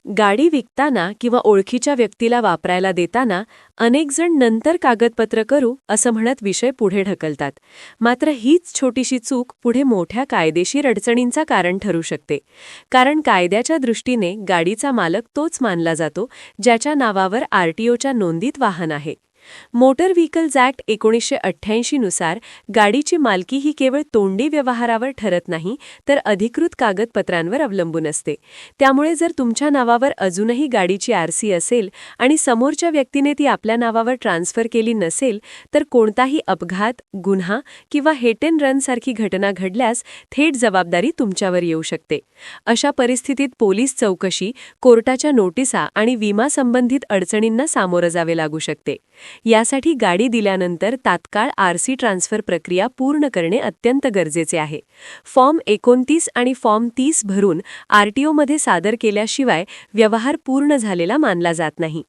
गाडी विकताना किंवा ओळखीच्या व्यक्तीला वापरायला देताना अनेक जण नंतर कागदपत्र करू असं म्हणत विषय पुढे ढकलतात. मात्र हीच छोटीशी चूक पुढे मोठ्या कायदेशीर अडचणींचा कारण ठरू शकते. कारण कायद्याच्या दृष्टीने गाडीचा मालक तोच मानला जातो ज्याच्या नावावर आरटीओच्या नोंदीत वाहन आहे. मोटर व्हेकल्स ॲक्ट 1988 नुसार गाडीची मालकी ही केवळ तोंडी व्यवहारावर ठरत नाही तर अधिकृत कागदपत्रांवर अवलंबून असते. त्यामुळे जर तुमच्या नावावर अजूनही गाडीची आरसी असेल आणि समोरच्या व्यक्तीने ती आपल्या नावावर ट्रान्सफर केली नसेल तर कोणताही अपघात, गुन्हा किंवा हिट अँड रन सारखी घटना घडल्यास थेट जबाबदारी तुमच्यावर येऊ शकते. अशा परिस्थितीत पोलीस चौकशी, कोर्टाच्या नोटिसा आणि विमा संबंधित अडचणींना सामोरं जावे लागू शकते. यासाठी गाडी दिल्यानंतर तात्काळ आरसी ट्रान्सफर प्रक्रिया पूर्ण करणे अत्यंत गरजेचे आहे. फॉर्म 29 आणि फॉर्म 30 भरून आरटीओमध्ये सादर केल्याशिवाय व्यवहार पूर्ण झालेला मानला जात नाही.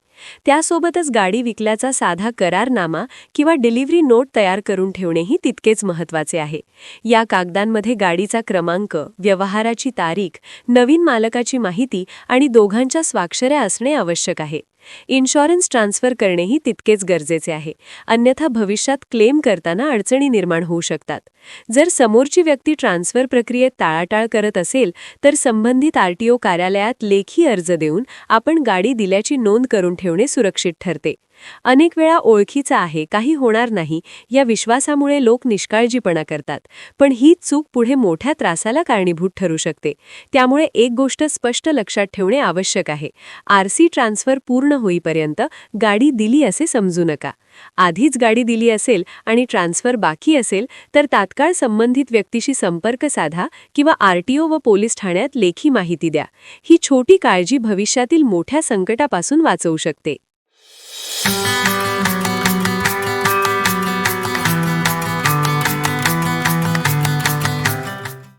त्यासोबतच गाडी विकल्याचा साधा करारनामा किंवा डिलिव्हरी नोट तयार करून ठेवणेही तितकेच महत्त्वाचे आहे. या कागदांमध्ये गाडीचा क्रमांक, व्यवहाराची तारीख, नवीन मालकाची माहिती आणि दोघांच्या स्वाक्षऱ्या असणे आवश्यक आहे. इन्शुरन्स ट्रान्सफर करणेही तितकेच गरजेचे आहे, अन्यथा भविष्यात क्लेम करताना अडचणी निर्माण होऊ शकतात. जर समोरची व्यक्ती ट्रान्सफर प्रक्रियेत टाळाटाळ करत असेल तर संबंधित आरटीओ कार्यालयात लेखी अर्ज देऊन आपण गाडी दिल्याची नोंद करून ठेवणे सुरक्षित ठरते. अनेक वेळा ओळखीचा आहे, काही होणार नाही या विश्वासामुळे लोक निष्काळजीपणा करतात, पण ही चूक पुढे मोठ्या त्रासाला कारणीभूत ठरू शकते. त्यामुळे एक गोष्ट स्पष्ट लक्षात ठेवणे आवश्यक आहे: आरसी ट्रान्सफर पूर्ण होईपर्यंत गाडी दिली असे समजू नका. आधीच गाडी दिली असेल आणि ट्रान्सफर बाकी असेल तर तात्काळ संबंधित व्यक्तीशी संपर्क साधा किंवा आरटीओ व पोलीस ठाण्यात लेखी माहिती द्या. ही छोटी काळजी भविष्यातील मोठ्या संकटापासून वाचवू शकते.